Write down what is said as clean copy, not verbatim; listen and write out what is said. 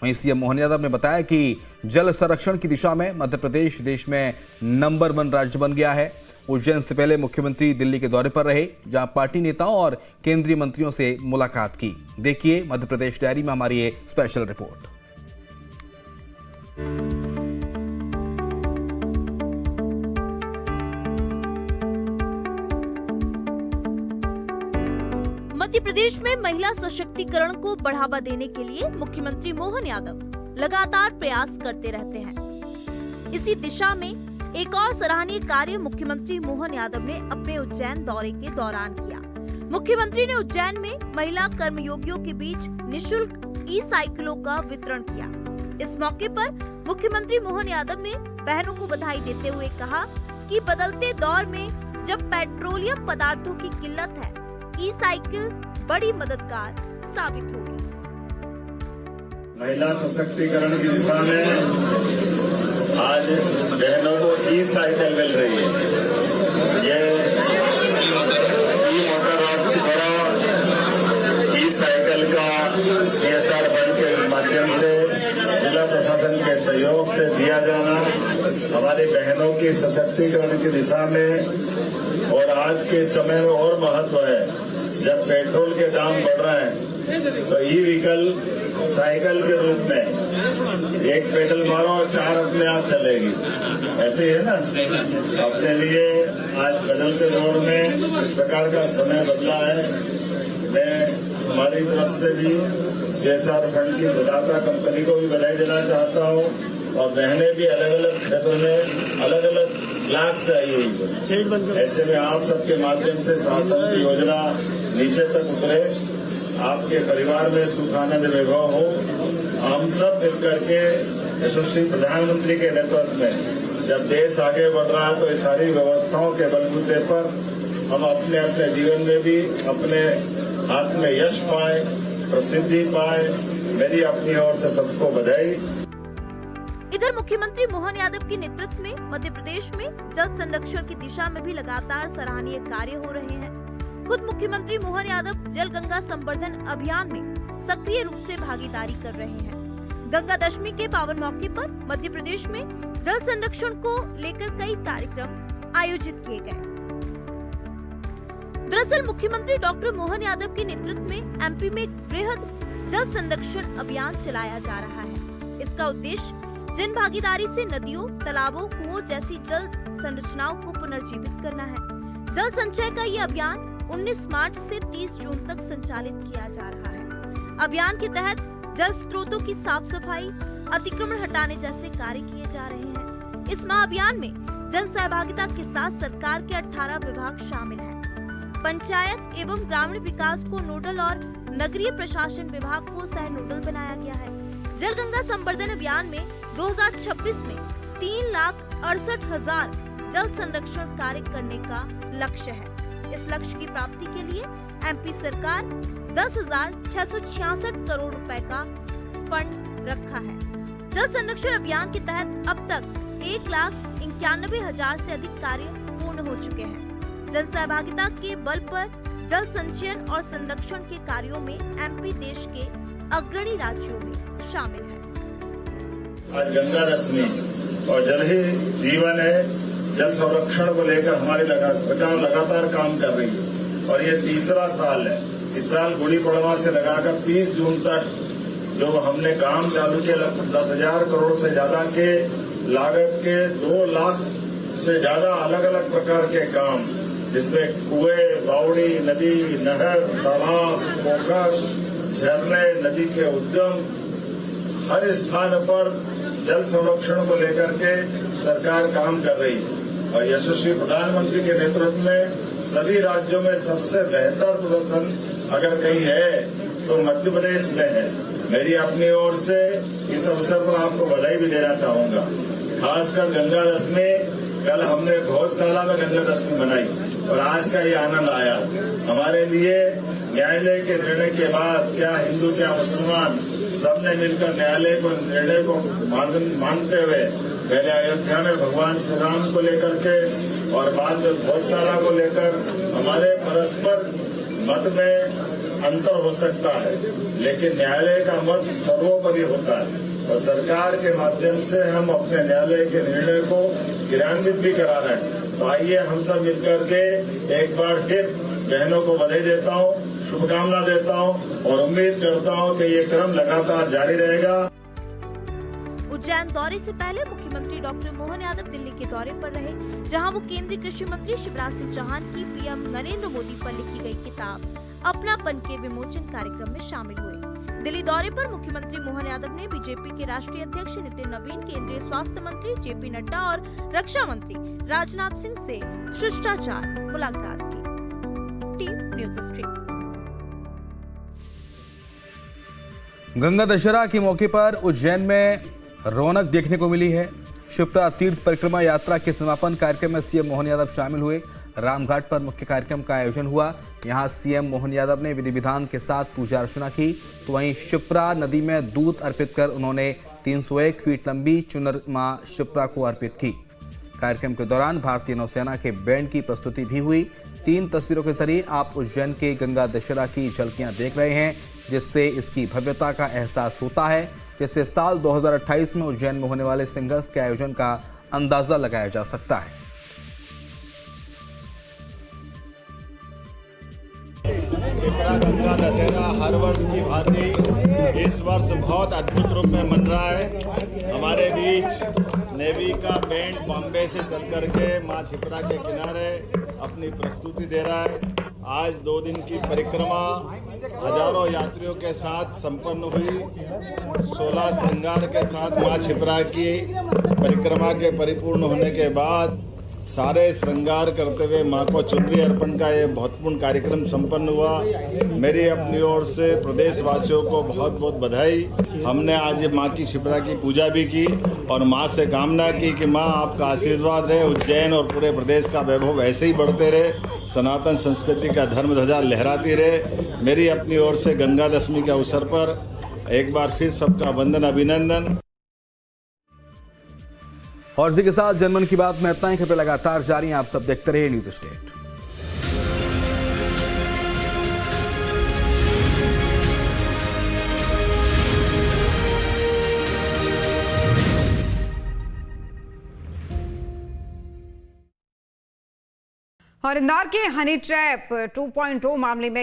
वहीं सीएम मोहन यादव ने बताया कि जल संरक्षण की दिशा में मध्य प्रदेश देश में नंबर 1 राज्य बन गया है। उज्जैन से पहले मुख्यमंत्री दिल्ली के दौरे पर रहे, जहां पार्टी नेताओं और केंद्रीय मंत्रियों से मुलाकात की। देखिए मध्य प्रदेश डायरी में हमारी ये स्पेशल रिपोर्ट। मध्य प्रदेश में महिला सशक्तिकरण को बढ़ावा देने के लिए मुख्यमंत्री मोहन यादव लगातार प्रयास करते रहते हैं। इसी दिशा में एक और सराहनीय कार्य मुख्यमंत्री मोहन यादव ने अपने उज्जैन दौरे के दौरान किया। मुख्यमंत्री ने उज्जैन में महिला कर्मयोगियों के बीच निशुल्क ई-साइकिलों का वितरण किया। इस मौके पर मुख्यमंत्री मोहन यादव ने बहनों को बधाई देते हुए कहा कि बदलते दौर में जब पेट्रोलियम पदार्थों की किल्लत है, ई-साइकिल बड़ी मददगार साबित होगी। महिला सशक्तिकरण की दिशा में आज बहनों को ई-साइकिल मिल रही है। ये ई-मोटर और ई-साइकिल का CSR फंड के माध्यम से जिला प्रशासन के सहयोग से दिया जाना हमारी बहनों की सशक्तिकरण की दिशा में और आज के समय में और महत्व है। जब पेट्रोल के दाम बढ़ रहे हैं तो ई व्हीकल साइकिल के रूप में एक पेडल मारो और 4 अपने आप चलेगी, ऐसे ही है ना। अपने लिए आज बदलते दौर में इस प्रकार का समय बदला है। मैं हमारी तरफ से भी CSR फंड की प्रदाता कंपनी को भी बधाई देना चाहता हूँ और बहनें भी अलग अलग क्षेत्रों में अलग अलग क्लास से आई हुई है। ऐसे में आप सबके माध्यम से शासन की योजना नीचे तक उतरे, आपके परिवार में सुख आनंद वैभव हो। हम सब मिलकर के यशस्वी प्रधानमंत्री के नेतृत्व में जब देश आगे बढ़ रहा है तो ये सारी व्यवस्थाओं के बलबूते पर हम अपने अपने जीवन में भी अपने हाथ में यश पाए, प्रसिद्धि पाए। मेरी अपनी ओर से सबको बधाई। इधर मुख्यमंत्री मोहन यादव के नेतृत्व में मध्य प्रदेश में जल संरक्षण की दिशा में भी लगातार सराहनीय कार्य हो रहे हैं। खुद मुख्यमंत्री मोहन यादव जल गंगा संवर्धन अभियान में सक्रिय रूप से भागीदारी कर रहे हैं। गंगा दशमी के पावन मौके पर मध्य प्रदेश में जल संरक्षण को लेकर कई कार्यक्रम आयोजित किए गए। दरअसल मुख्यमंत्री डॉक्टर मोहन यादव के नेतृत्व में MP में बृहद जल संरक्षण अभियान चलाया जा रहा है। इसका उद्देश्य जन भागीदारी से नदियों, तालाबों, कुओं जैसी जल संरचनाओं को पुनर्जीवित करना है। जल संचय का ये अभियान 19 मार्च से 30 जून तक संचालित किया जा रहा है। अभियान के तहत जल स्रोतों की साफ सफाई, अतिक्रमण हटाने जैसे कार्य किए जा रहे हैं। इस महाअभियान में जन सहभागिता के साथ सरकार के 18 विभाग शामिल हैं। पंचायत एवं ग्रामीण विकास को नोडल और नगरीय प्रशासन विभाग को सह नोडल बनाया गया है। जल गंगा संवर्धन अभियान में 2026 में 3,68,000 जल संरक्षण कार्य करने का लक्ष्य है। इस लक्ष्य की प्राप्ति के लिए MP सरकार 10,666 करोड़ रुपए का फंड रखा है। जल संरक्षण अभियान के तहत अब तक 1,91,000 से अधिक कार्य पूर्ण हो चुके हैं। जन सहभागिता के बल पर जल संचयन और संरक्षण के कार्यों में MP देश के अग्रणी राज्यों में शामिल है। आज गंगा दशमी और जल ही जीवन है। जल संरक्षण को लेकर हमारी सरकार लगातार काम कर रही है और ये तीसरा साल है। इस साल गुड़ी पड़वा से लगाकर 30 जून तक जो हमने काम चालू किया, 10,000 करोड़ से ज्यादा के लागत के 2 लाख से ज्यादा अलग अलग प्रकार के काम, जिसमें कुएं, बावड़ी, नदी, नहर, तालाब, पोखर, झरने, नदी के उद्गम, हर स्थान पर जल संरक्षण को लेकर के सरकार काम कर रही है। और यशस्वी प्रधानमंत्री के नेतृत्व में सभी राज्यों में सबसे बेहतर प्रदर्शन अगर कहीं है तो मध्य प्रदेश में है। मेरी अपनी ओर से इस अवसर पर आपको बधाई भी देना चाहूंगा। खासकर गंगा दशमी, कल हमने गौशाला में गंगा दशमी मनाई और आज का ये आनंद आया हमारे लिए। न्यायालय के निर्णय के बाद क्या हिंदू क्या मुसलमान सबने मिलकर न्यायालय को निर्णय को मानते हुए पहले अयोध्या में भगवान श्री राम को लेकर के और बाद में गौशाला को लेकर हमारे परस्पर मत में अंतर हो सकता है, लेकिन न्यायालय का मत सर्वोपरि होता है और सरकार के माध्यम से हम अपने न्यायालय के निर्णय को क्रियान्वित भी करा रहे हैं। तो आइए हम सब मिलकर के एक बार फिर बहनों को बधाई देता हूँ, शुभकामना देता हूँ और उम्मीद करता हूँ कि ये क्रम लगातार जारी रहेगा। उज्जैन दौरे से पहले मुख्यमंत्री डॉक्टर मोहन यादव दिल्ली के दौरे पर रहे, जहां वो केंद्रीय कृषि मंत्री शिवराज सिंह चौहान की पीएम नरेंद्र मोदी पर लिखी गई किताब अपनापन के विमोचन कार्यक्रम में शामिल हुए। दिल्ली दौरे पर मुख्यमंत्री मोहन यादव ने बीजेपी के राष्ट्रीय अध्यक्ष नितिन नवीन, केंद्रीय स्वास्थ्य मंत्री जेपी नड्डा और रक्षा मंत्री राजनाथ सिंह से शिष्टाचार मुलाकात की। Team news street. Ganga Dussehra के मौके पर उज्जैन में रौनक देखने को मिली है। शिप्रा तीर्थ परिक्रमा यात्रा के समापन कार्यक्रम में सीएम मोहन यादव शामिल हुए। रामघाट पर मुख्य कार्यक्रम का आयोजन हुआ। यहां सीएम मोहन यादव ने विधि विधान के साथ पूजा अर्चना की, तो वहीं शिप्रा नदी में दूध अर्पित कर उन्होंने 301 फीट लंबी चुनर मां शिप्रा को अर्पित की। कार्यक्रम के दौरान भारतीय नौसेना के बैंड की प्रस्तुति भी हुई। 3 तस्वीरों के जरिए आप उज्जैन के गंगा दशहरा की झलकियां देख रहे हैं, जिससे इसकी भव्यता का एहसास होता है, जिससे साल 2028 में उज्जैन में होने वाले सिंहस्थ के आयोजन का अंदाजा लगाया जा सकता है। शिप्रा गंगा दशहरा हर वर्ष की भांति इस वर्ष बहुत अद्भुत रूप में मन रहा है। हमारे बीच नेवी का बैंड बॉम्बे से चल करके मां शिप्रा के किनारे अपनी प्रस्तुति दे रहा है। आज 2 दिन की परिक्रमा हजारों यात्रियों के साथ संपन्न हुई। 16 श्रृंगार के साथ मां शिप्रा की परिक्रमा के परिपूर्ण होने के बाद सारे श्रृंगार करते हुए मां को चुनरी अर्पण का ये महत्वपूर्ण कार्यक्रम संपन्न हुआ। मेरी अपनी ओर से प्रदेशवासियों को बहुत बहुत बधाई। हमने आज मां की शिप्रा की पूजा भी की और मां से कामना की कि मां आपका आशीर्वाद रहे, उज्जैन और पूरे प्रदेश का वैभव ऐसे ही बढ़ते रहे, सनातन संस्कृति का धर्म ध्वजा लहराती रहे। मेरी अपनी ओर से गंगा दशमी के अवसर पर एक बार फिर सबका वंदन, अभिनंदन। और इसी के साथ जनमन की बात में इतना ही। खबरें लगातार जारी हैं, आप सब देखते रहिए न्यूज़ स्टेट। और इंदौर के हनी ट्रैप 2.0 मामले में